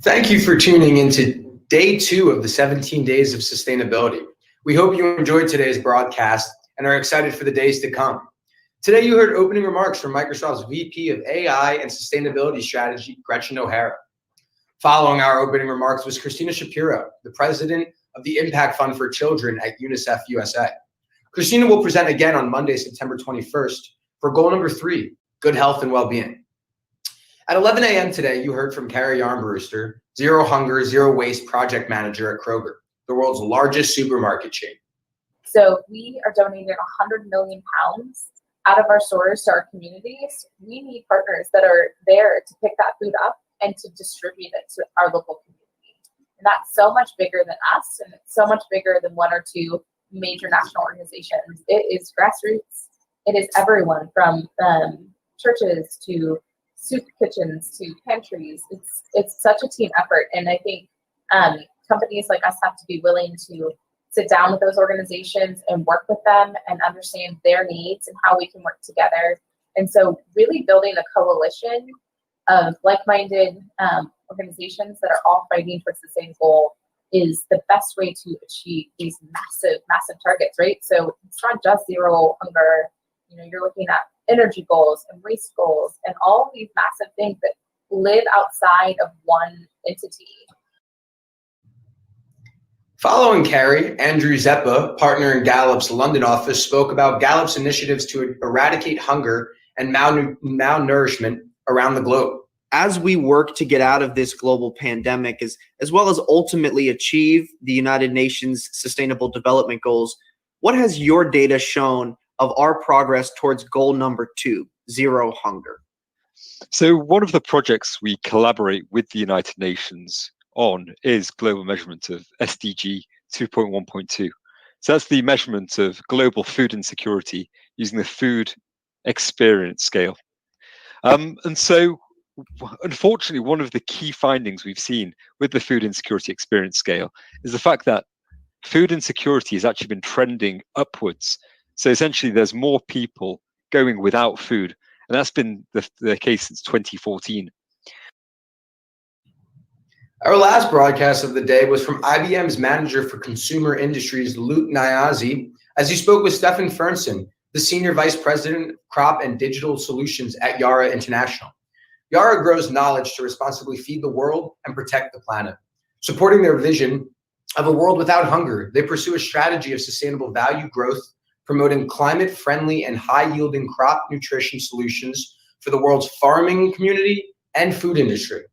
Thank you for tuning into day 2 of the 17 Days of Sustainability. We hope you enjoyed today's broadcast and are excited for the days to come. Today you heard opening remarks from Microsoft's VP of AI and Sustainability Strategy, Gretchen O'Hara. Following our opening remarks was Christina Shapiro, the president of the Impact Fund for Children at UNICEF USA. Christina will present again on Monday, September 21st for goal number 3, good health and well-being. At 11 a.m. today, you heard from Carrie Armbruster, Zero Hunger, Zero Waste project manager at Kroger, the world's largest supermarket chain. So we are donating 100 million pounds out of our stores to our communities. We need partners that are there to pick that food up and to distribute it to our local community. And that's so much bigger than us, and it's so much bigger than one or two major national organizations. It is grassroots. It is everyone from churches to soup kitchens to pantries. It's such a team effort, and I think companies like us have to be willing to sit down with those organizations and work with them and understand their needs and how we can work together. And so really building a coalition of like-minded organizations that are all fighting towards the same goal is the best way to achieve these massive targets, right? So it's not just zero hunger. You're looking at energy goals and waste goals and all of these massive things that live outside of one entity. Following Carrie, Andrew Zeppa, partner in Gallup's London office, spoke about Gallup's initiatives to eradicate hunger and malnourishment around the globe. As we work to get out of this global pandemic, as well as ultimately achieve the United Nations Sustainable Development Goals, what has your data shown of our progress towards goal number 2, zero hunger? So one of the projects we collaborate with the United Nations on is global measurement of SDG 2.1.2. So that's the measurement of global food insecurity using the food experience scale. And so unfortunately, one of the key findings we've seen with the food insecurity experience scale is the fact that food insecurity has actually been trending upwards. So essentially, there's more people going without food, and that's been the case since 2014. Our last broadcast of the day was from IBM's manager for consumer industries, Luke Nyazi, as he spoke with Stefan Fernson, the senior vice president of crop and digital solutions at Yara International. Yara grows knowledge to responsibly feed the world and protect the planet. Supporting their vision of a world without hunger, they pursue a strategy of sustainable value growth, promoting climate-friendly and high-yielding crop nutrition solutions for the world's farming community and food industry.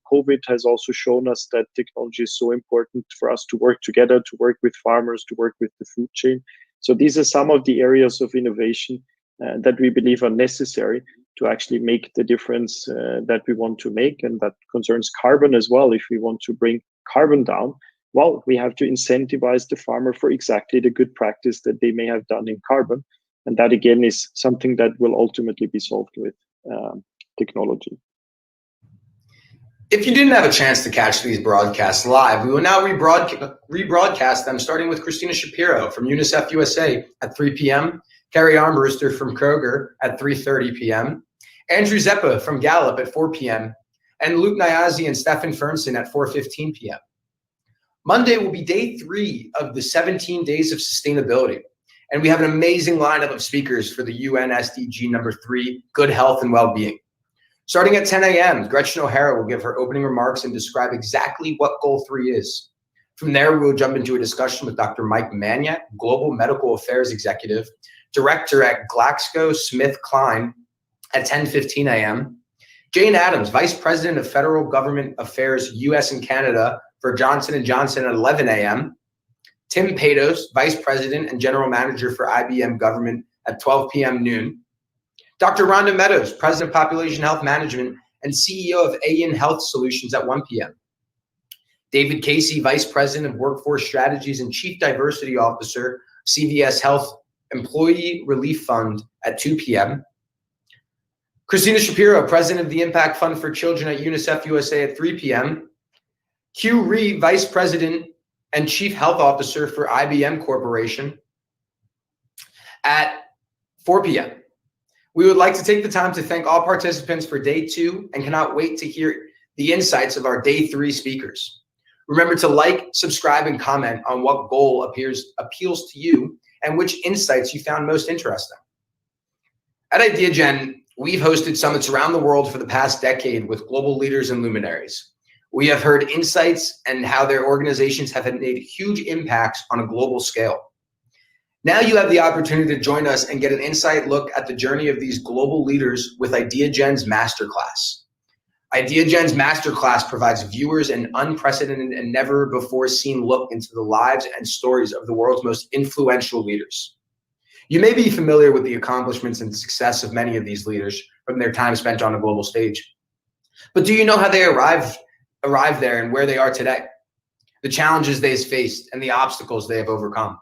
COVID has also shown us that technology is so important for us to work together, to work with farmers, to work with the food chain. So these are some of the areas of innovation that we believe are necessary to actually make the difference that we want to make, and that concerns carbon as well. If we want to bring carbon down, well, we have to incentivize the farmer for exactly the good practice that they may have done in carbon. And that, again, is something that will ultimately be solved with technology. If you didn't have a chance to catch these broadcasts live, we will now rebroadcast them, starting with Christina Shapiro from UNICEF USA at 3 p.m., Carrie Armbruster from Kroger at 3:30 p.m., Andrew Zeppa from Gallup at 4 p.m., and Luke Nyazi and Stefan Fernson at 4:15 p.m. Monday will be day 3 of the 17 Days of Sustainability, and we have an amazing lineup of speakers for the UN SDG number 3, good health and well-being. Starting at 10 a.m., Gretchen O'Hara will give her opening remarks and describe exactly what Goal 3 is. From there, we'll jump into a discussion with Dr. Mike Maniak, Global Medical Affairs Executive, Director at GlaxoSmithKline at 10:15 a.m., Jane Addams, Vice President of Federal Government Affairs, U.S. and Canada for Johnson & Johnson at 11 a.m., Tim Patos, Vice President and General Manager for IBM Government at 12 p.m. noon, Dr. Rhonda Meadows, President of Population Health Management and CEO of AIN Health Solutions at 1 p.m. David Casey, Vice President of Workforce Strategies and Chief Diversity Officer, CVS Health Employee Relief Fund at 2 p.m. Christina Shapiro, President of the Impact Fund for Children at UNICEF USA at 3 p.m. Hugh Reed, Vice President and Chief Health Officer for IBM Corporation at 4 p.m. We would like to take the time to thank all participants for day 2 and cannot wait to hear the insights of our day 3 speakers. Remember to like, subscribe, and comment on what goal appeals to you and which insights you found most interesting. At IdeaGen, we've hosted summits around the world for the past decade with global leaders and luminaries. We have heard insights and how their organizations have made huge impacts on a global scale. Now you have the opportunity to join us and get an inside look at the journey of these global leaders with IdeaGen's Masterclass. IdeaGen's Masterclass provides viewers an unprecedented and never before seen look into the lives and stories of the world's most influential leaders. You may be familiar with the accomplishments and success of many of these leaders from their time spent on a global stage. But do you know how they arrived there and where they are today? The challenges they have faced and the obstacles they have overcome.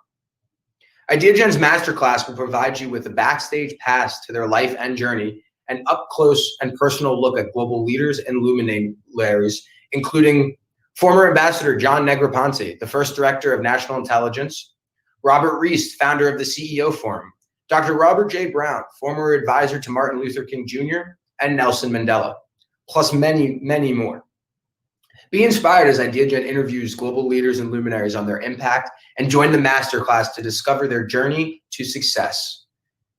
IdeaGen's Masterclass will provide you with a backstage pass to their life and journey, an up-close and personal look at global leaders and luminaries, including former Ambassador John Negroponte, the first Director of National Intelligence, Robert Reist, founder of the CEO Forum, Dr. Robert J. Brown, former advisor to Martin Luther King Jr., and Nelson Mandela, plus many, many more. Be inspired as IdeaGen interviews global leaders and luminaries on their impact and join the masterclass to discover their journey to success.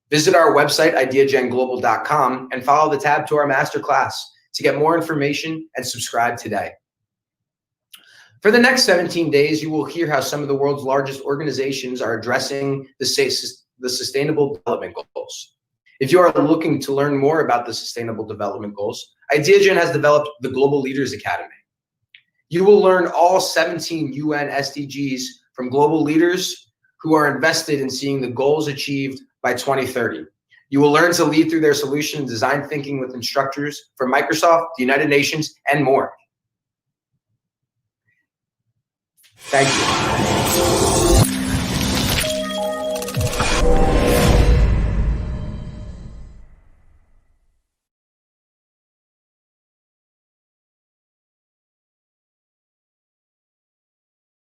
Visit our website, ideagenglobal.com, and follow the tab to our masterclass to get more information and subscribe today. For the next 17 days, you will hear how some of the world's largest organizations are addressing the Sustainable Development Goals. If you are looking to learn more about the Sustainable Development Goals, IdeaGen has developed the Global Leaders Academy. You will learn all 17 UN SDGs from global leaders who are invested in seeing the goals achieved by 2030. You will learn to lead through their solution and design thinking with instructors from Microsoft, the United Nations, and more. Thank you.